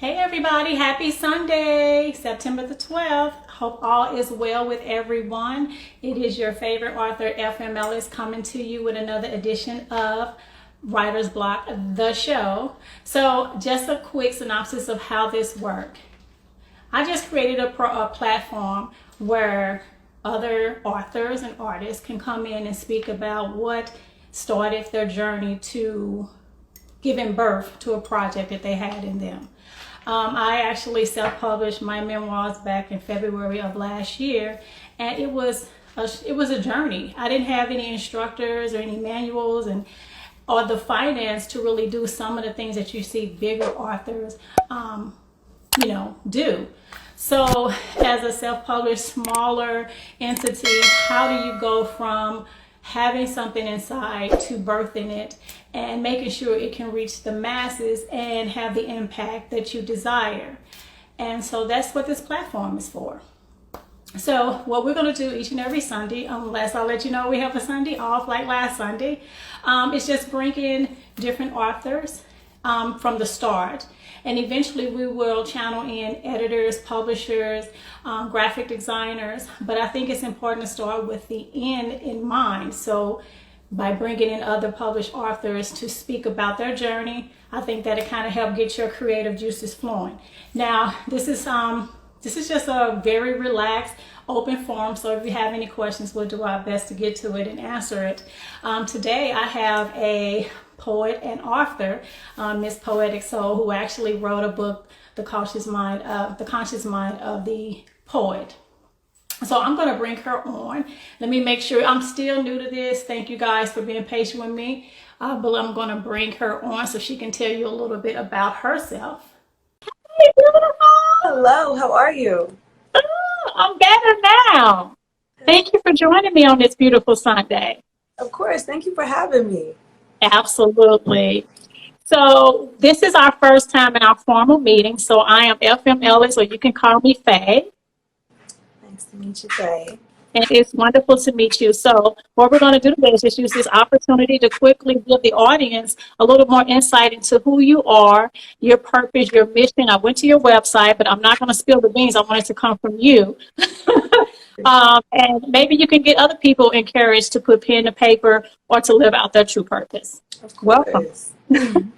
Hey everybody, happy Sunday, September the 12th. Hope all is well with everyone. It is your favorite Author FM Ellis coming to you with another edition of Writer's Block, the show. So just a quick synopsis of how this works. I just created a platform where other authors and artists can come in and speak about what started their journey to giving birth to a project that they had in them. I actually self-published my memoirs back in February of last year, and it was a journey. I didn't have any instructors or any manuals or the finance to really do some of the things that you see bigger authors do. So as a self-published smaller entity, how do you go from having something inside to birthing it and making sure it can reach the masses and have the impact that you desire? And so that's what this platform is for. So what we're going to do each and every Sunday, unless I let you know we have a Sunday off like last Sunday, is just bring in different authors from the start. And eventually we will channel in editors, publishers, graphic designers. But I think it's important to start with the end in mind. So by bringing in other published authors to speak about their journey, I think that it kind of help get your creative juices flowing. Now, this is just a very relaxed, open forum. So if you have any questions, we'll do our best to get to it and answer it. Today I have a poet and author, Miss Poetic Soul, who actually wrote a book, The Conscious Mind of the Poet. So I'm going to bring her on. Let me make sure. I'm still new to this. Thank you guys for being patient with me. But I'm going to bring her on so she can tell you a little bit about herself. Hey, beautiful. Hello, how are you? Oh, I'm better now. Thank you for joining me on this beautiful Sunday. Of course. Thank you for having me. Absolutely. So this is our first time in our formal meeting. So I am FM Ellis, or you can call me Faye. Nice to meet you, Faye. And it's wonderful to meet you. So what we're going to do today is just use this opportunity to quickly give the audience a little more insight into who you are, your purpose, your mission. I went to your website, but I'm not going to spill the beans. I want it to come from you. And maybe you can get other people encouraged to put pen to paper or to live out their true purpose. Of course. Welcome.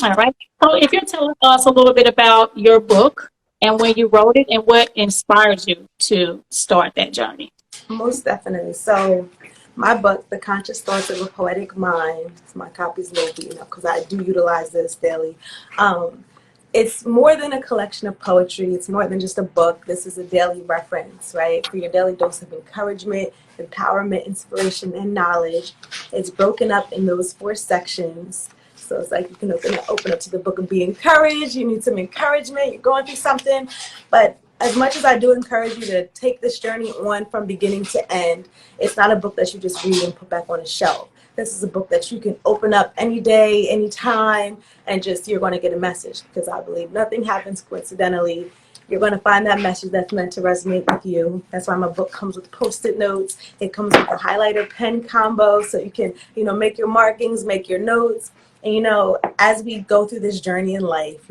All right. So if you're telling us a little bit about your book and when you wrote it and what inspired you to start that journey. Most definitely. So my book, The Conscious Thoughts of a Poetic Mind, my copy's a little beaten up because I do utilize this daily. It's more than a collection of poetry. It's more than just a book. This is a daily reference, right? For your daily dose of encouragement, empowerment, inspiration, and knowledge. It's broken up in those 4 sections. So it's like you can open up to the book and be encouraged. You need some encouragement. You're going through something. But as much as I do encourage you to take this journey on from beginning to end, it's not a book that you just read and put back on a shelf. This is a book that you can open up any day, any time, and just you're going to get a message, because I believe nothing happens coincidentally. You're going to find that message that's meant to resonate with you. That's why my book comes with Post-it notes. It comes with a highlighter pen combo so you can, make your markings, make your notes. And, as we go through this journey in life,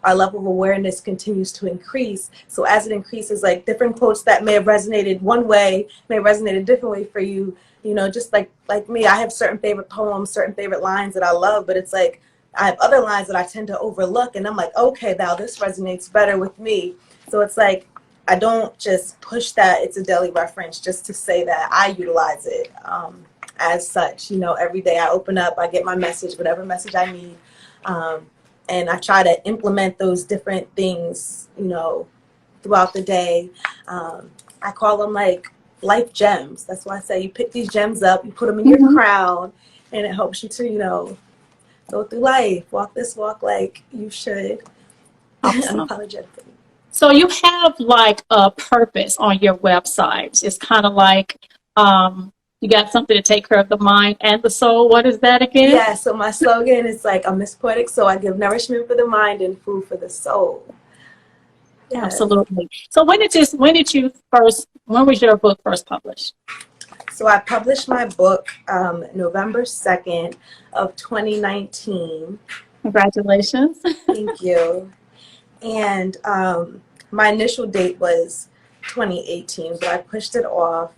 our level of awareness continues to increase. So as it increases, like different quotes that may have resonated one way may resonate a different way for you. Just like me, I have certain favorite poems, certain favorite lines that I love, but it's like I have other lines that I tend to overlook, and I'm like, okay, now this resonates better with me. So it's like I don't just push that it's a daily reference just to say that I utilize it as such. Every day I open up, I get my message, whatever message I need, and I try to implement those different things, throughout the day. I call them like life gems. That's why I say you pick these gems up, you put them in your crown, and it helps you to, go through life, walk this walk like you should, unapologetically. So you have like a purpose on your website. It's kind of like you got something to take care of the mind and the soul. What is that again? Yeah, so my slogan is like, I'm Miss Poetic Soul. I give nourishment for the mind and food for the soul. Yes. Absolutely. So when was your book first published? So I published my book November 2nd of 2019. Congratulations. Thank you. And my initial date was 2018, but I pushed it off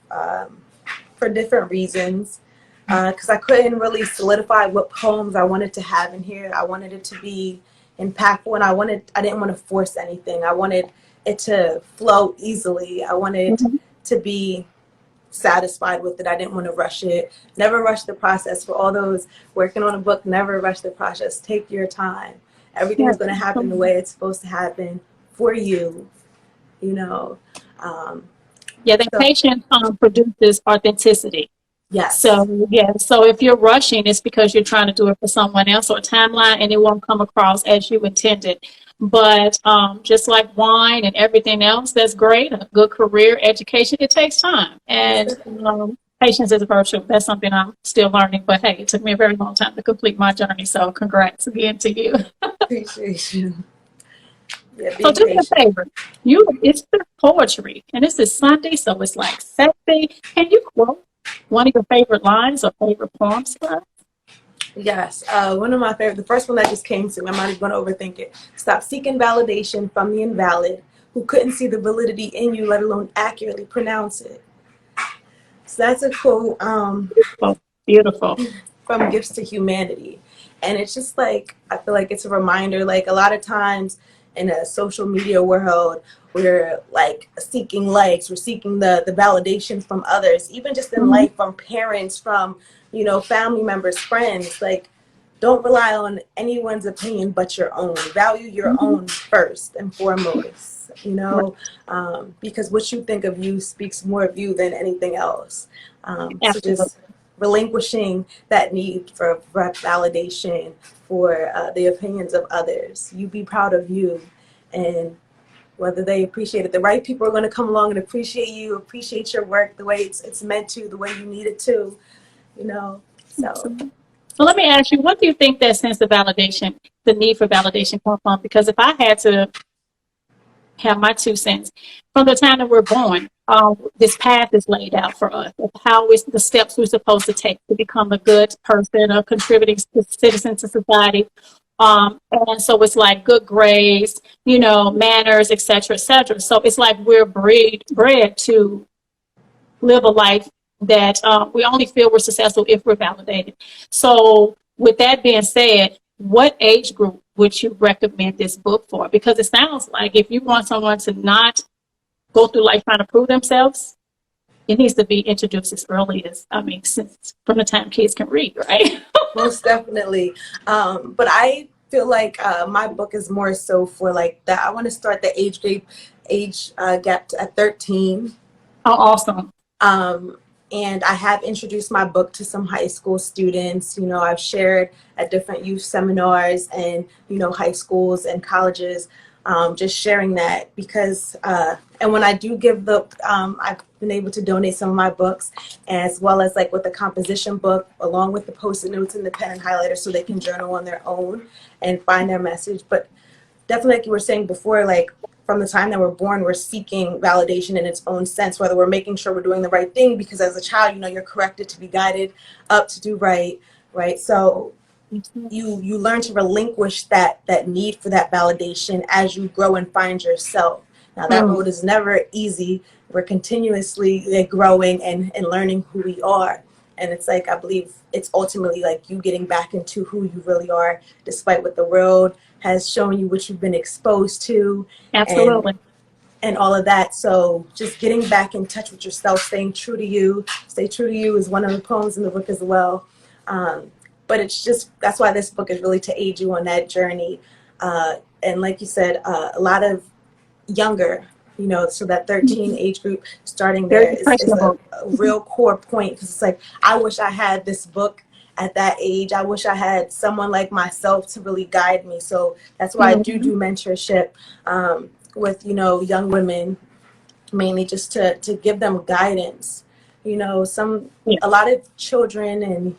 for different reasons because I couldn't really solidify what poems I wanted to have in here. I wanted it to be impactful, and I didn't want to force anything. I wanted it to flow easily. I wanted Mhm. to be satisfied with it. I didn't want to rush it. Never rush the process. For all those working on a book, never rush the process. Take your time. Everything is Yes. going to happen the way it's supposed to happen for you, you know. Um, Yeah, that so, patience produces authenticity. yes. So, yeah, so if you're rushing, it's because you're trying to do it for someone else or a timeline and it won't come across as you intended. But just like wine and everything else, that's great. A good career, education, it takes time. And patience is a virtue. That's something I'm still learning. But hey, it took me a very long time to complete my journey. So, congrats again to you. Appreciate you. Yeah, So being do me a patient. favor. It's the poetry, and this is Sunday, so it's like sexy. Can you quote one of your favorite lines or favorite poems for us? Yes. One of my favorite, the first one that just came to me, I'm not even going to overthink it. Stop seeking validation from the invalid who couldn't see the validity in you, let alone accurately pronounce it. So that's a quote. Oh, beautiful. From Gifts to Humanity. And it's just like, I feel like it's a reminder, like a lot of times in a social media world, we're like seeking likes, we're seeking the validation from others, even just in Mhm. life, from parents, from, family members, friends. Like, don't rely on anyone's opinion but your own. Value your Mhm. own first and foremost, Right. because what you think of you speaks more of you than anything else. So Absolutely. just relinquishing that need for validation, for the opinions of others. You be proud of you, and whether they appreciate it, the right people are going to come along and appreciate your work the way it's meant to, the way you need it to, you know. So Absolutely. So let me ask you, what do you think that sense of validation, the need for validation, come from? Because if I had to have my 2 cents. From the time that we're born, this path is laid out for us of how is the steps we're supposed to take to become a good person, a contributing citizen to society. And so it's like good grades, manners, et cetera, et cetera. So it's like we're bred to live a life that we only feel we're successful if we're validated. So, with that being said, what age group would you recommend this book for? Because it sounds like if you want someone to not go through life trying to prove themselves, it needs to be introduced as early as, since from the time kids can read, right? most definitely. But I feel like my book is more so for like that. I want to start the age gap at 13. Oh, awesome. Um, and I have introduced my book to some high school students. I've shared at different youth seminars and, high schools and colleges, just sharing that because, and when I do give I've been able to donate some of my books as well as like with the composition book, along with the post-it notes and the pen and highlighter so they can journal on their own and find their message. But definitely, like you were saying before, like from the time that we're born, we're seeking validation in its own sense, whether we're making sure we're doing the right thing, because as a child, you're corrected to be guided up to do right, right? So you learn to relinquish that need for that validation as you grow and find yourself. Now that Mm, road is never easy. We're continuously growing and learning who we are. And it's like, I believe it's ultimately like you getting back into who you really are, despite what the world has shown you, what you've been exposed to, and absolutely. and all of that. So just getting back in touch with yourself, staying true to you. Stay true to you is one of the poems in the book as well. But it's just, that's why this book is really to aid you on that journey. And like you said, a lot of younger, so that 13 age group starting Very there is a impressionable. real core point, because it's like, I wish I had this book at that age. I wish I had someone like myself to really guide me. So that's why I do Mhm. mentorship with, young women, mainly just to give them guidance. Yeah, A lot of children and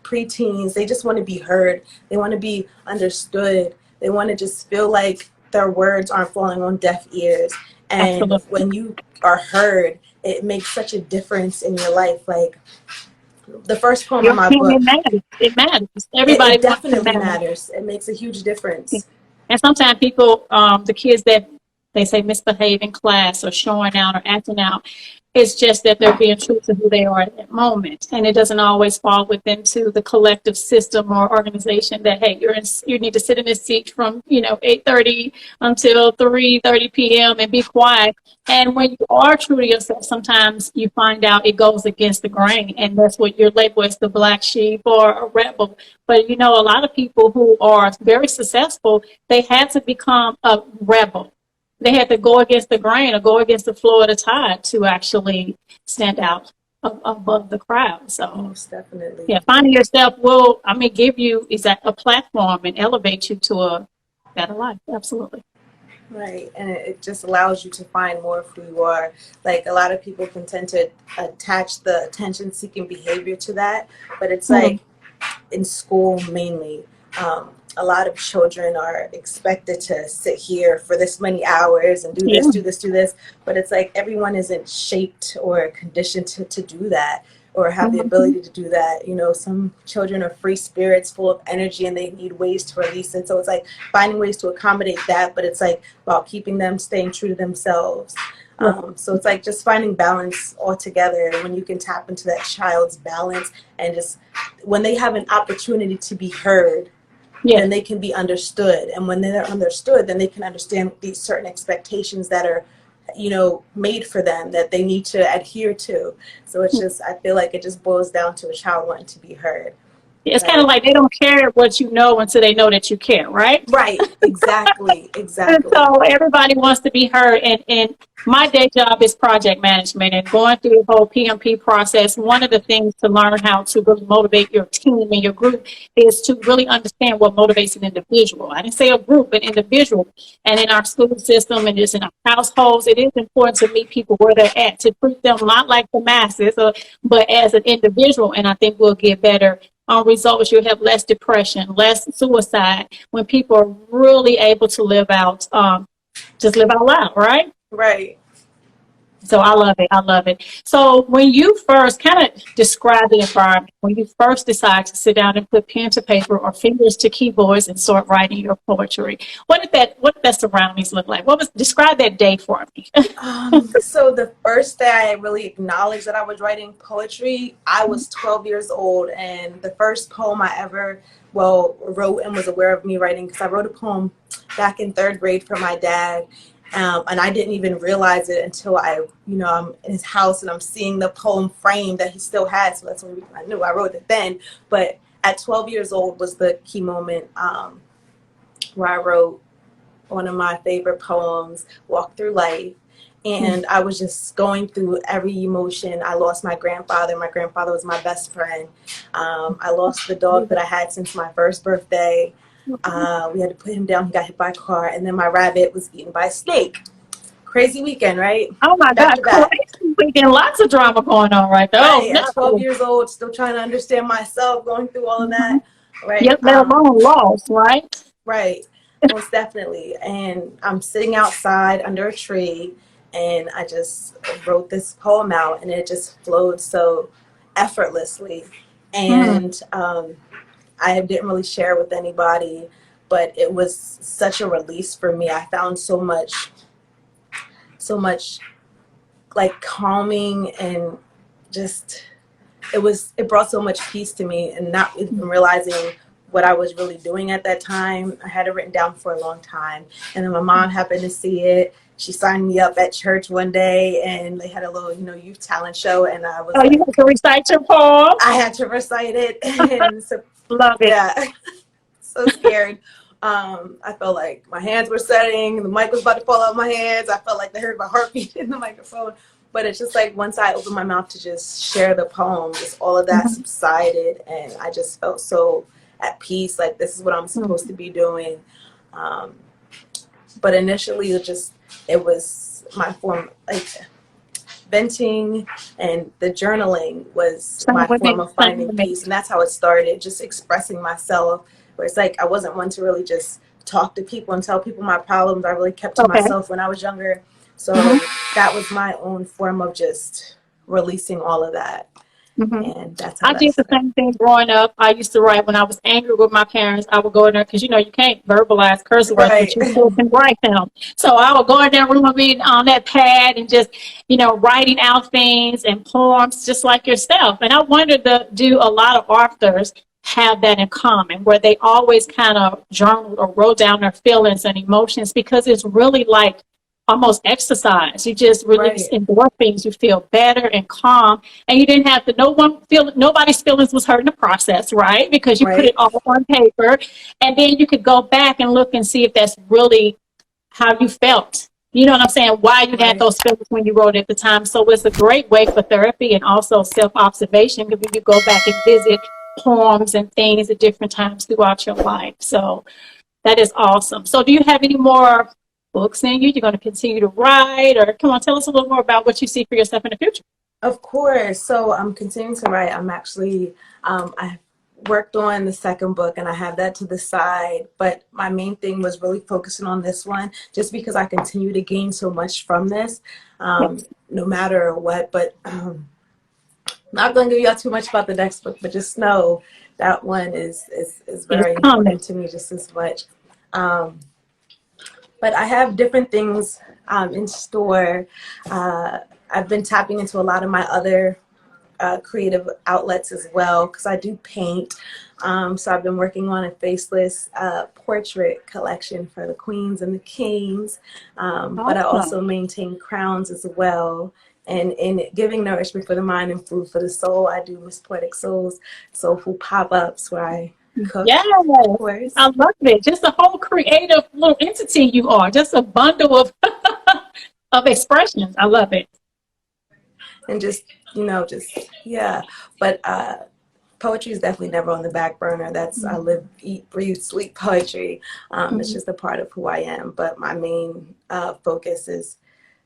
preteens, they just want to be heard. They want to be understood. They want to just feel like their words aren't falling on deaf ears. And absolutely. when you are heard, it makes such a difference in your life. Like The first poem Your in my book. opinion matters. It matters. It, Everybody it wants to definitely matter. matters. It makes a huge difference. And sometimes people, the kids that they say misbehave in class or showing out or acting out, it's just that they're being true to who they are at that moment. And it doesn't always fall within to the collective system or organization that, hey, you need to sit in this seat from, 8:30 until 3:30 p.m. and be quiet. And when you are true to yourself, sometimes you find out it goes against the grain. And that's what you're labeled as, the black sheep or a rebel. But, a lot of people who are very successful, they had to become a rebel. They had to go against the grain or go against the flow of the tide to actually stand out above the crowd. So, Most definitely. yeah, finding yourself will, give you a platform and elevate you to a better life. Absolutely. Right, and it just allows you to find more of who you are. Like, a lot of people can tend to attach the attention-seeking behavior to that, but it's like in school mainly. A lot of children are expected to sit here for this many hours and do this, do this, do this. But it's like everyone isn't shaped or conditioned to do that or have the ability to do that. Some children are free spirits full of energy and they need ways to release it. So it's like finding ways to accommodate that, but it's like about keeping them staying true to themselves. So it's like just finding balance altogether. When you can tap into that child's balance and just when they have an opportunity to be heard, then they can be understood. And when they're understood, then they can understand these certain expectations that are, made for them that they need to adhere to. So it's just, I feel like it just boils down to a child wanting to be heard. It's kind of like they don't care what you know until they know that you care, right? Right, exactly. And so everybody wants to be heard. And my day job is project management and going through the whole PMP process. One of the things to learn how to really motivate your team and your group is to really understand what motivates an individual. I didn't say a group, but individual. And in our school system and just in our households, it is important to meet people where they're at, to treat them not like the masses, but as an individual. And I think we'll get better results. You'll have less depression, less suicide when people are really able to live out, just live out loud, right? Right. So I love it. I love it. So when you first kind of describe the environment, when you first decide to sit down and put pen to paper or fingers to keyboards and start writing your poetry, what did that surroundings look like? Describe that day for me? So the first day I really acknowledged that I was writing poetry, I was 12 years old, and the first poem I ever wrote and was aware of me writing, because I wrote a poem back in 3rd grade for my dad. And I didn't even realize it until I'm in his house and I'm seeing the poem frame that he still had. So that's when I knew I wrote it then. But at 12 years old was the key moment where I wrote one of my favorite poems, Walk Through Life. And I was just going through every emotion. I lost my grandfather. My grandfather was my best friend. I lost the dog that I had since my first birthday. We had to put him down. He got hit by a car, and then my rabbit was eaten by a snake. Crazy weekend, right? Oh my God, crazy weekend! Lots of drama going on right there. Right, at 12 years old, still trying to understand myself, going through all of that. Right. Yep, let alone loss, right? Right, most definitely. And I'm sitting outside under a tree, and I just wrote this poem out, and it just flowed so effortlessly. And I didn't really share with anybody, but it was such a release for me. I found so much like calming, and just it brought so much peace to me, and not even realizing what I was really doing at that time. I had it written down for a long time, and then my mom happened to see it. She signed me up at church one day, and they had a little, youth talent show, and I was you had to recite your poem? I had to recite it, and so, love it. Yeah, so scared. I felt like my hands were setting, the mic was about to fall out of my hands. I felt like they heard my heartbeat in the microphone. But it's just like once I opened my mouth to just share the poem, just all of that subsided, and I just felt so at peace, like this is what I'm supposed to be doing. But initially it was my form, like venting, and the journaling was my form of finding peace. And that's how it started, just expressing myself, where it's like I wasn't one to really just talk to people and tell people my problems. I really kept to myself when I was younger. So that was my own form of just releasing all of that. Mhm. and that's how I that did the started. same thing growing up. I used to write when I was angry with my parents. I would go in there because you can't verbalize curse words, Right. but you still can write them. So I would go in that room and be on that pad and just writing out things and poems just like yourself. And I wondered, do a lot of authors have that in common, where they always kind of journaled or wrote down their feelings and emotions, because it's really like almost exercise. You just release Right. endorphins. You feel better and calm, and you didn't have to. Nobody's feelings was hurt in the process, right? Because you put it Right. all on paper, and then you could go back and look and see if that's really how you felt. You know what I'm saying? Why you had Right. those feelings when you wrote it at the time. So it's a great way for therapy and also self-observation, because you go back and visit poems and things at different times throughout your life. So that is awesome. So do you have any more books in you? You're going to continue to write, or come on, tell us a little more about what you see for yourself in the future. Of course. So I'm continuing to write. I'm actually, I worked on the second book and I have that to the side. But my main thing was really focusing on this one just because I continue to gain so much from this, Yes, no matter what. But not going to give y'all too much about the next book, but just know that one is it's very coming. important to me just as much. Um, but I have different things in store. I've been tapping into a lot of my other creative outlets as well because I do paint. So I've been working on a faceless portrait collection for the queens and the kings, but I also Awesome. maintain crowns as well. And in giving nourishment for the mind and food for the soul, I do Miss Poetic Souls soulful pop-ups where I cook, Yes, of course, I love it. Just a whole creative little entity you are. Just a bundle of of expressions. I love it. and just just yeah. But poetry is definitely never on the back burner. That's I live, eat, breathe, sleep poetry. It's Mhm. just a part of who I am. But my main focus is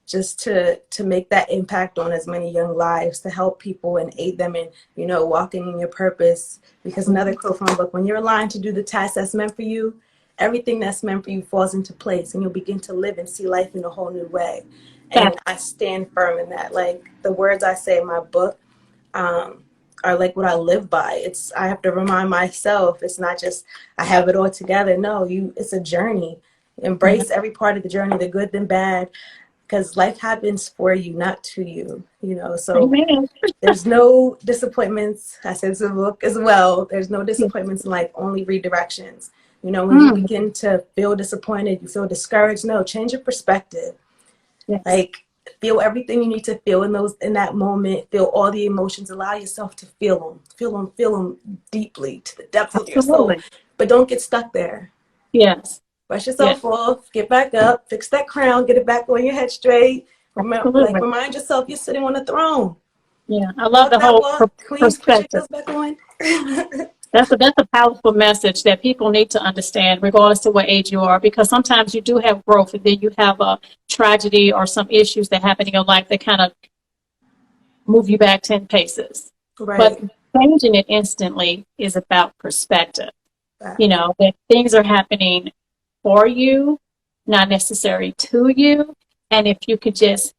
just to make that impact on as many young lives, to help people and aid them in walking in your purpose. Because another Mhm. quote from my book: when you're aligned to do the task that's meant for you, everything that's meant for you falls into place, and you'll begin to live and see life in a whole new way. And That's I stand firm in that. Like the words I say in my book um, are like what I live by. It's I have to remind myself it's not just I have it all together. No, it's a journey. yeah. Embrace every part of the journey, the good and bad, because life happens for you, not to you. So Amen. there's no disappointments. I said to the book as well. There's no Yeah. disappointments in life, only redirections. When you Mm. begin to feel disappointed, you feel discouraged. No, change your perspective. Yes, Like feel everything you need to feel in that moment. Feel all the emotions. Allow yourself to feel them deeply to the depths of your soul. absolutely. But don't get stuck there. Yes, Brush yes, yourself off. Get back up. Fix that crown. Get it back on your head straight. absolutely. Remind yourself you're sitting on a throne. Yeah, I love Walk the that whole walk. Queens, put your perspective. heels back on. That's a powerful message that people need to understand, regardless to what age you are, because sometimes you do have growth, and then you have a tragedy or some issues that happen in your life that kind of move you back 10 paces. But Right. changing it instantly is about perspective. Facts. That things are happening for you, not necessary to you. And if you could just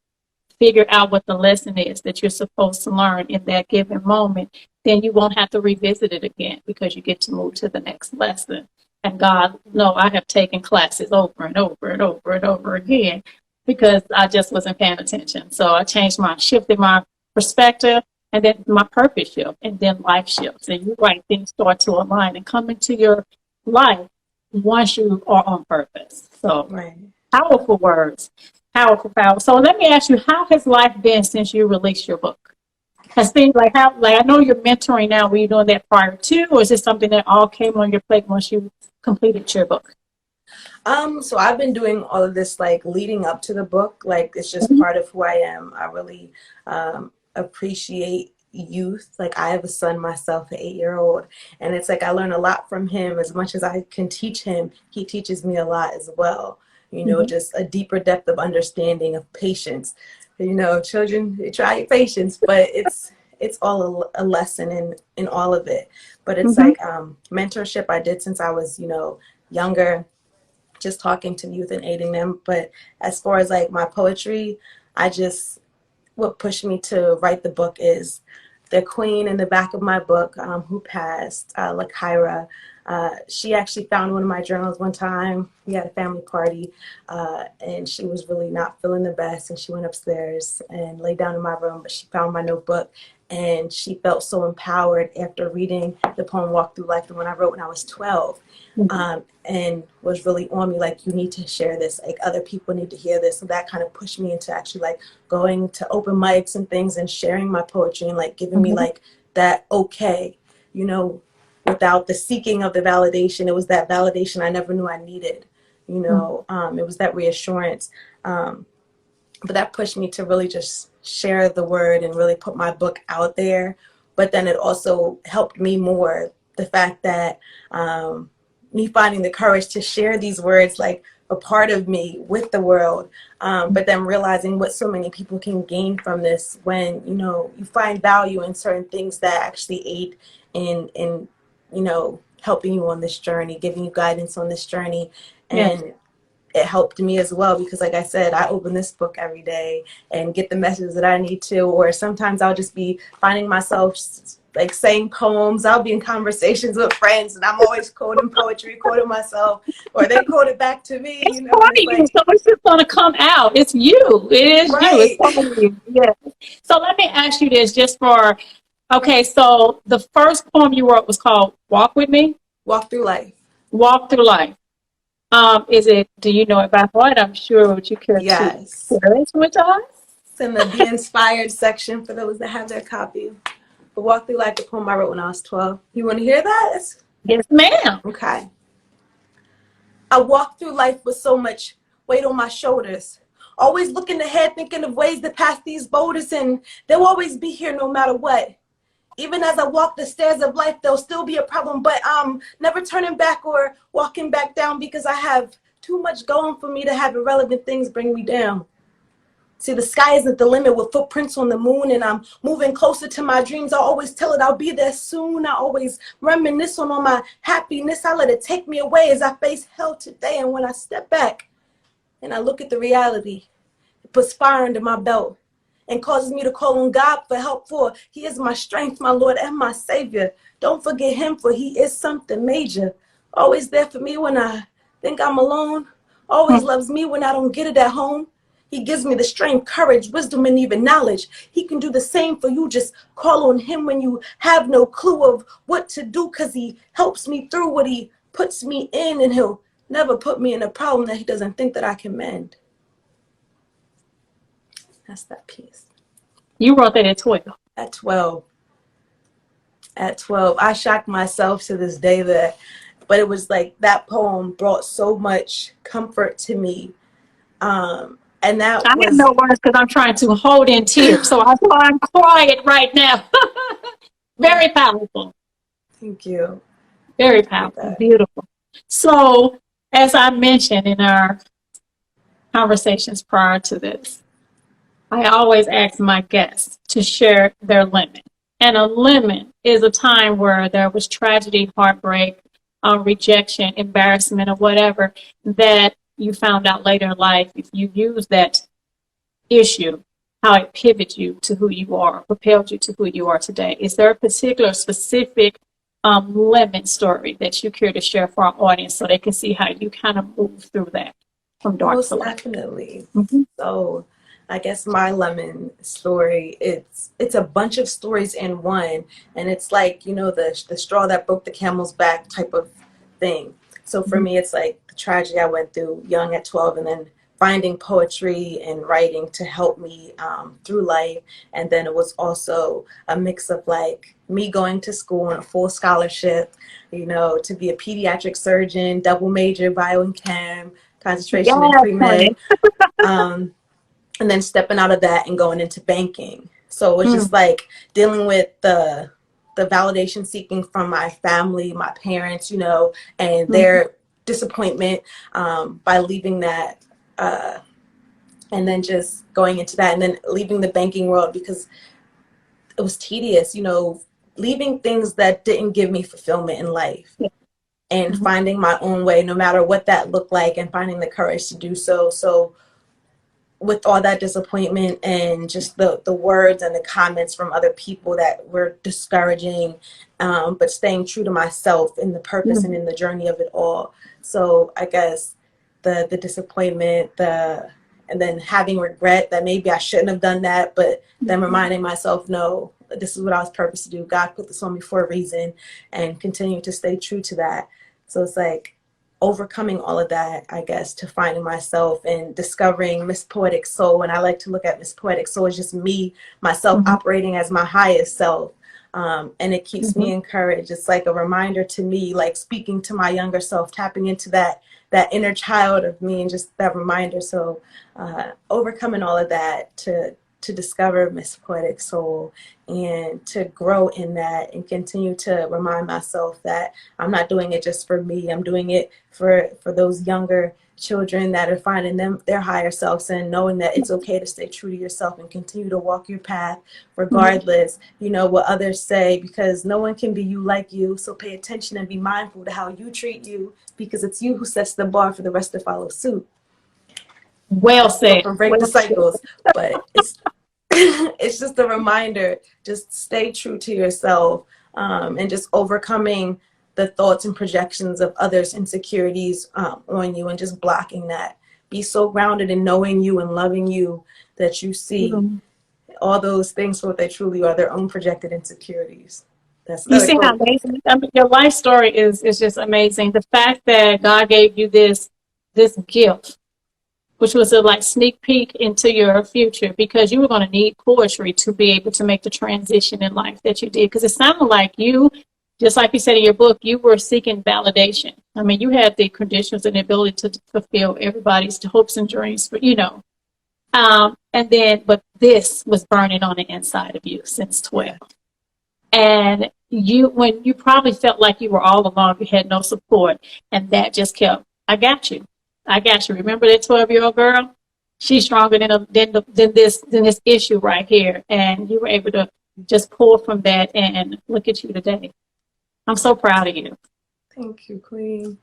figure out what the lesson is that you're supposed to learn in that given moment, then you won't have to revisit it again, because you get to move to the next lesson. And God, no, I have taken classes over and over and over and over again because I just wasn't paying attention. So I shifted my perspective, and then my purpose shift, and then life shifts. And you're right, things start to align and come into your life once you are on purpose. So Right. powerful words. Powerful, powerful. So let me ask you, how has life been since you released your book? Has things like I know you're mentoring now, were you doing that prior to, or is it something that all came on your plate once you completed your book? So I've been doing all of this like leading up to the book. Like it's just Mhm. part of who I am. I really appreciate youth. Like I have a son myself, an 8-year-old, and it's like I learn a lot from him. As much as I can teach him, he teaches me a lot as well. Mhm. Just a deeper depth of understanding of patience. Children, they try your patience, but it's all a lesson in all of it. But it's Mhm. like mentorship I did since I was younger, just talking to youth and aiding them. But as far as like my poetry, I just what pushed me to write the book is the queen in the back of my book, who passed, Lakira, she actually found one of my journals one time. We had a family party, and she was really not feeling the best, and she went upstairs and laid down in my room, but she found my notebook, and she felt so empowered after reading the poem Walk Through Life, the one I wrote when I was 12. And was really on me, like, you need to share this, like, other people need to hear this. And that kind of pushed me into actually like going to open mics and things and sharing my poetry, and like giving me like that okay, you know, without the seeking of the validation. It was that validation I never knew I needed, you know. It was that reassurance, but that pushed me to really just share the word and really put my book out there. But then it also helped me more, the fact that me finding the courage to share these words, like a part of me, with the world, but then realizing what so many people can gain from this when, you know, you find value in certain things that actually aid in you know, helping you on this journey, giving you guidance on this journey. And it helped me as well, because like I said, I open this book every day and get the messages that I need to, or sometimes I'll just be finding myself like saying poems. I'll be in conversations with friends and I'm always quoting poetry, quoting myself, or they quote it back to me. It's You know, funny, it's so it's just going to come out. It's you. It is you. right. It's all you. Yeah. So let me ask you this, just for, okay, so the first poem you wrote was called Walk With Me? Walk Through Life. Walk Through Life. Is it, do you know it by heart? I'm sure. Would you care to Yes. share it with us? It's in the Be Inspired section for those that have their copy. But Walk Through Life, the poem I wrote when I was 12. You want to hear that? Yes, ma'am. Okay. I walk through life with so much weight on my shoulders, always looking ahead, thinking of ways to pass these boulders, and they'll always be here no matter what. Even as I walk the stairs of life, there'll still be a problem, but I'm never turning back or walking back down, because I have too much going for me to have irrelevant things bring me down. See, the sky isn't the limit with footprints on the moon, and I'm moving closer to my dreams. I always tell it I'll be there soon. I always reminisce on all my happiness. I let it take me away as I face hell today. And when I step back and I look at the reality, it puts fire under my belt and causes me to call on God for help, for He is my strength, my Lord, and my Savior. Don't forget Him, for He is something major. Always there for me when I think I'm alone. Always loves me when I don't get it at home. He gives me the strength, courage, wisdom, and even knowledge. He can do the same for you. Just call on Him when you have no clue of what to do, because He helps me through what He puts me in, and He'll never put me in a problem that He doesn't think that I can mend. That's that piece. You wrote that at 12. At 12. At 12. I shocked myself to this day but it was like that poem brought so much comfort to me. And that I have no words because I'm trying to hold in tears, so I'm quiet right now. Very powerful. Thank you. Very powerful. Beautiful. So, as I mentioned in our conversations prior to this, I always ask my guests to share their limit. And a limit is a time where there was tragedy, heartbreak, rejection, embarrassment, or whatever, that you found out later in life, if you use that issue, how it pivoted you to who you are, propelled you to who you are today. Is there a particular specific limit story that you care to share for our audience so they can see how you kind of move through that from dark Most to light? definitely. So I guess my lemon story, it's a bunch of stories in one, and it's like, you know, the straw that broke the camel's back type of thing. So for me, it's like the tragedy I went through young at 12, and then finding poetry and writing to help me through life. And then it was also a mix of like me going to school on a full scholarship, you know, to be a pediatric surgeon, double major, bio and chem, concentration in pre-med. And then stepping out of that and going into banking. So it was just like dealing with the validation seeking from my family, my parents, you know, and their disappointment by leaving that, and then just going into that, and then leaving the banking world because it was tedious, you know, leaving things that didn't give me fulfillment in life, and finding my own way, no matter what that looked like, and finding the courage to do so. So with all that disappointment and just the words and the comments from other people that were discouraging, but staying true to myself in the purpose and in the journey of it all. So I guess the disappointment, and then having regret that maybe I shouldn't have done that, but then reminding myself, no, this is what I was purposed to do. God put this on me for a reason, and continue to stay true to that. So it's like overcoming all of that, I guess, to finding myself and discovering Miss Poetic Soul. And I like to look at Miss Poetic Soul as just me, myself operating as my highest self. And it keeps me encouraged. It's like a reminder to me, like speaking to my younger self, tapping into that inner child of me, and just that reminder. So overcoming all of that to discover Miss Poetic Soul and to grow in that and continue to remind myself that I'm not doing it just for me. I'm doing it for those younger children that are finding their higher selves, and knowing that it's okay to stay true to yourself and continue to walk your path regardless, you know, what others say, because no one can be you like you. So pay attention and be mindful to how you treat you, because it's you who sets the bar for the rest to follow suit. Well said. From break the cycles. But it's it's just a reminder, just stay true to yourself, and just overcoming the thoughts and projections of others' insecurities on you, and just blocking that. Be so grounded in knowing you and loving you that you see all those things for what they truly are, their own projected insecurities. You see how amazing, I mean, your life story is just amazing. The fact that God gave you this gift, which was a like sneak peek into your future, because you were going to need poetry to be able to make the transition in life that you did. Because it sounded like you, just like you said in your book, you were seeking validation. I mean, you had the credentials and the ability to fulfill everybody's hopes and dreams, but but this was burning on the inside of you since 12. And when you probably felt like you were all alone, you had no support, and that just kept, I got you. Remember that 12-year-old girl? She's stronger than this issue right here. And you were able to just pull from that, and look at you today. I'm so proud of you. Thank you, Queen.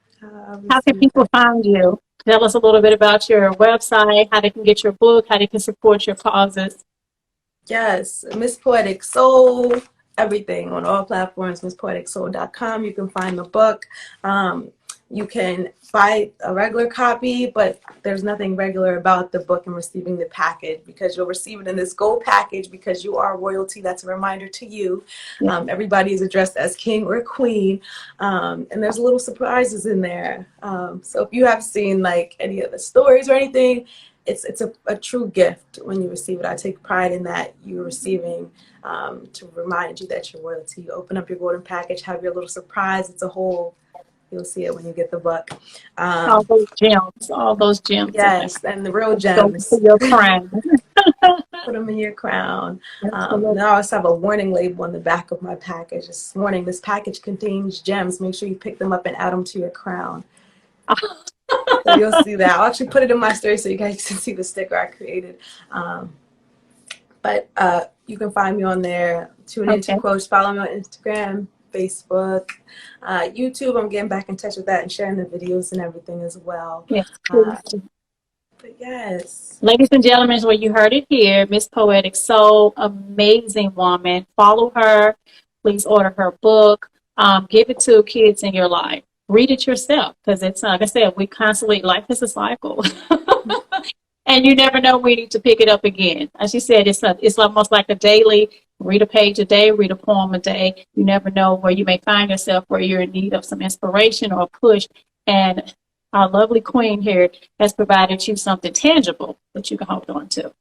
How can people find you? Tell us a little bit about your website, how they can get your book, how they can support your causes. Yes, Miss Poetic Soul, everything on all platforms, MissPoeticSoul.com. You can find the book. You can buy a regular copy, but there's nothing regular about the book and receiving the package, because you'll receive it in this gold package because you are royalty. That's a reminder to you. Everybody is addressed as king or queen, and there's little surprises in there. So if you have seen like any of the stories or anything, it's a true gift when you receive it. I take pride in that you're receiving, to remind you that you're royalty. You open up your golden package, have your little surprise. It's a whole... You'll see it when you get the book. All those gems. Yes, and the real gems. Put your crown. Put them in your crown. Now I also have a warning label on the back of my package. It's warning, this package contains gems. Make sure you pick them up and add them to your crown. So you'll see that. I'll actually put it in my story so you guys can see the sticker I created. But you can find me on there. Tune into Quotes. Follow me on Instagram, Facebook, YouTube. I'm getting back in touch with that and sharing the videos and everything as well. Yes. But yes. Ladies and gentlemen, well, you heard it here. Miss Poetic Soul, amazing woman. Follow her. Please order her book. Give it to kids in your life. Read it yourself, because it's, like I said, we constantly, life is a cycle. And you never know when you need to pick it up again. As she said, it's almost like a daily, read a page a day, read a poem a day. You never know where you may find yourself, where you're in need of some inspiration or a push. And our lovely queen here has provided you something tangible that you can hold on to.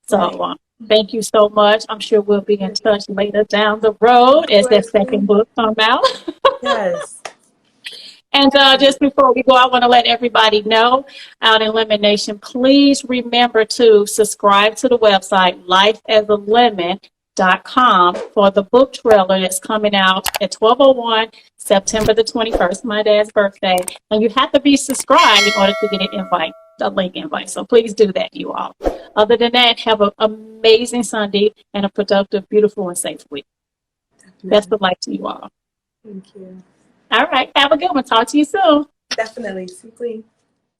So thank you so much. I'm sure we'll be in touch later down the road as that second book comes out. Yes. And just before we go, I want to let everybody know out in Lemon Nation, please remember to subscribe to the website lifeasalemon.com for the book trailer that's coming out at 12:01 September the 21st, my dad's birthday. And you have to be subscribed in order to get an invite, a link invite. So please do that, you all. Other than that, have an amazing Sunday and a productive, beautiful, and safe week. Definitely. Best of luck to you all. Thank you. All right. Have a good one. Talk to you soon. Definitely. See you, Queen.